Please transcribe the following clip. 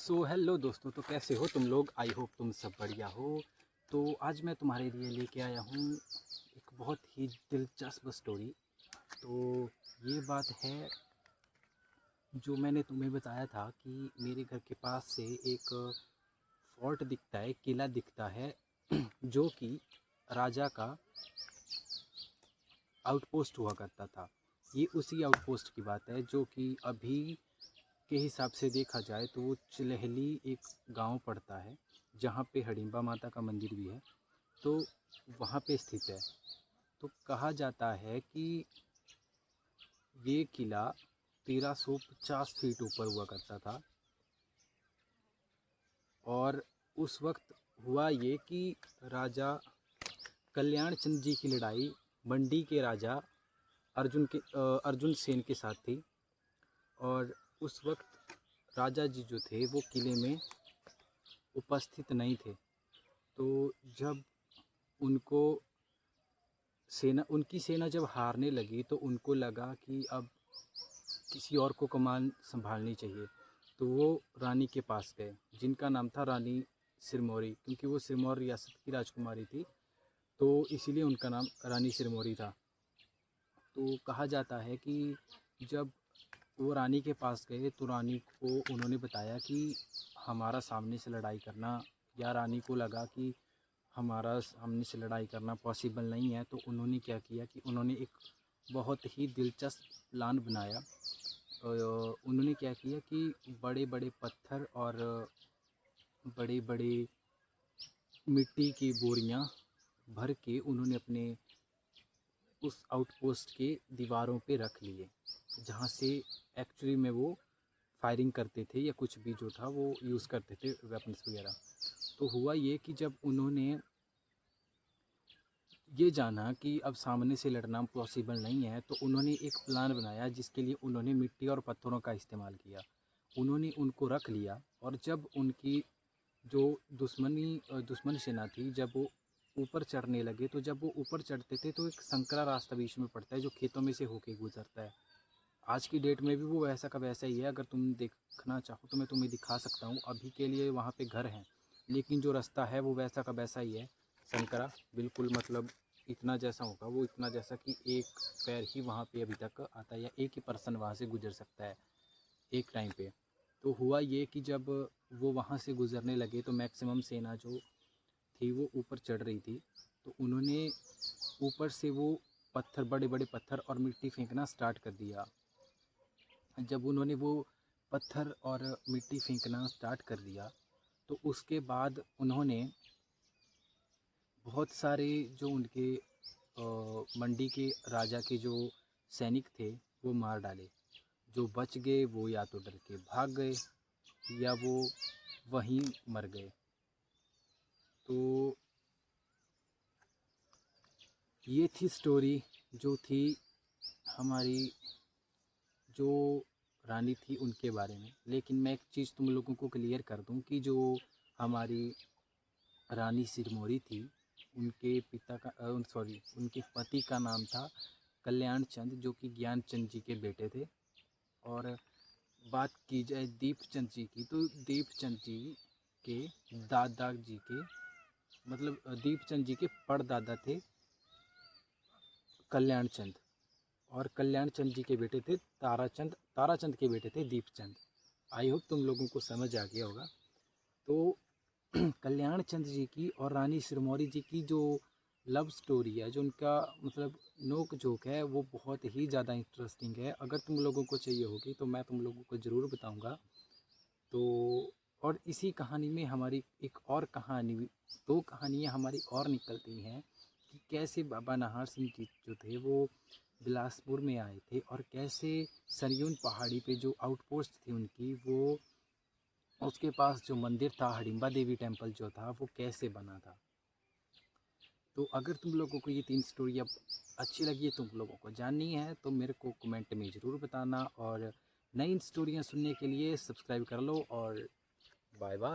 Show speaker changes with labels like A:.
A: Hello दोस्तों, तो कैसे हो तुम लोग। आई होप तुम सब बढ़िया हो। तो आज मैं तुम्हारे लिए लेके आया हूँ एक बहुत ही दिलचस्प स्टोरी। तो ये बात है जो मैंने तुम्हें बताया था कि मेरे घर के पास से एक फोर्ट दिखता है, किला दिखता है जो कि राजा का आउटपोस्ट हुआ करता था। ये उसी आउटपोस्ट की बात है जो कि अभी के हिसाब से देखा जाए तो वो चिलहली एक गांव पड़ता है, जहाँ पे हडिम्बा माता का मंदिर भी है। तो वहाँ पे स्थित है। तो कहा जाता है कि ये किला 1350 फीट ऊपर हुआ करता था। और उस वक्त हुआ ये कि राजा कल्याण चंद जी की लड़ाई मंडी के राजा अर्जुन सेन के साथ थी। और उस वक्त राजा जी जो थे वो किले में उपस्थित नहीं थे। तो जब उनको उनकी सेना जब हारने लगी तो उनको लगा कि अब किसी और को कमान संभालनी चाहिए। तो वो रानी के पास गए, जिनका नाम था रानी सिरमौरी, क्योंकि वो सिरमौर रियासत की राजकुमारी थी, तो इसीलिए उनका नाम रानी सिरमौरी था। तो कहा जाता है कि जब वो रानी के पास गए तो रानी को उन्होंने बताया कि हमारा सामने से लड़ाई करना, या रानी को लगा कि हमारा सामने से लड़ाई करना पॉसिबल नहीं है। तो उन्होंने क्या किया कि उन्होंने एक बहुत ही दिलचस्प प्लान बनाया। उन्होंने क्या किया कि बड़े बड़े पत्थर और बड़े बड़े मिट्टी की बोरियां भर के उन्होंने अपने उस आउटपोस्ट के दीवारों पे रख लिए, जहाँ से एक्चुअली में वो फायरिंग करते थे या कुछ भी जो था वो यूज़ करते थे, वेपन्स वगैरह। तो हुआ ये कि जब उन्होंने ये जाना कि अब सामने से लड़ना पॉसिबल नहीं है, तो उन्होंने एक प्लान बनाया जिसके लिए उन्होंने मिट्टी और पत्थरों का इस्तेमाल किया। उन्होंने उनको रख लिया, और जब उनकी जो दुश्मन सेना थी, जब वो ऊपर चढ़ने लगे, तो जब वो ऊपर चढ़ते थे तो एक संकरा रास्ता बीच में पड़ता है जो खेतों में से होके गुजरता है। आज की डेट में भी वो वैसा का वैसा ही है। अगर तुम देखना चाहो तो मैं तुम्हें दिखा सकता हूँ। अभी के लिए वहाँ पे घर हैं, लेकिन जो रास्ता है वो वैसा का वैसा ही है। संकरा बिल्कुल, मतलब इतना जैसा होगा वो, इतना जैसा कि एक पैर ही वहाँ पे अभी तक आता है, या एक ही पर्सन वहाँ से गुजर सकता है एक टाइम पे। तो हुआ ये कि जब वो वहाँ से गुजरने लगे तो मैक्सिमम सेना जो थी वो ऊपर चढ़ रही थी। तो उन्होंने ऊपर से वो पत्थर, बड़े बड़े पत्थर और मिट्टी फेंकना स्टार्ट कर दिया। जब उन्होंने वो पत्थर और मिट्टी फेंकना स्टार्ट कर दिया तो उसके बाद उन्होंने बहुत सारे जो उनके मंडी के राजा के जो सैनिक थे वो मार डाले। जो बच गए वो या तो डर के भाग गए या वो वहीं मर गए। तो ये थी स्टोरी जो थी हमारी जो रानी थी उनके बारे में। लेकिन मैं एक चीज़ तुम लोगों को क्लियर कर दूं कि जो हमारी रानी सिरमौरी थी, उनके पिता का उनके पति का नाम था कल्याण चंद, जो कि ज्ञान चंद जी के बेटे थे। और बात की जाए दीपचंद जी की, तो दीपचंद जी के दादा जी के, मतलब दीपचंद जी के परदादा थे कल्याण चंद, और कल्याण चंद जी के बेटे थे ताराचंद के बेटे थे दीपचंद। आई होप तुम लोगों को समझ आ गया होगा। तो कल्याण चंद जी की और रानी सिरमौरी जी की जो लव स्टोरी है, जो उनका मतलब नोक झोंक है, वो बहुत ही ज़्यादा इंटरेस्टिंग है। अगर तुम लोगों को चाहिए होगी तो मैं तुम लोगों को ज़रूर बताऊंगा। तो और इसी कहानी में हमारी एक और कहानी, दो कहानियाँ हमारी और निकलती हैं कि कैसे बाबा नाहर सिंह जी जो थे वो बिलासपुर में आए थे, और कैसे सरयून पहाड़ी पे जो आउटपोस्ट थी उनकी, वो उसके पास जो मंदिर था हडिम्बा देवी टेम्पल जो था वो कैसे बना था। तो अगर तुम लोगों को ये तीन स्टोरी अब अच्छी लगी है, तुम लोगों को जाननी है, तो मेरे को कमेंट में ज़रूर बताना। और नई स्टोरियाँ सुनने के लिए सब्सक्राइब कर लो, और बाय बाय।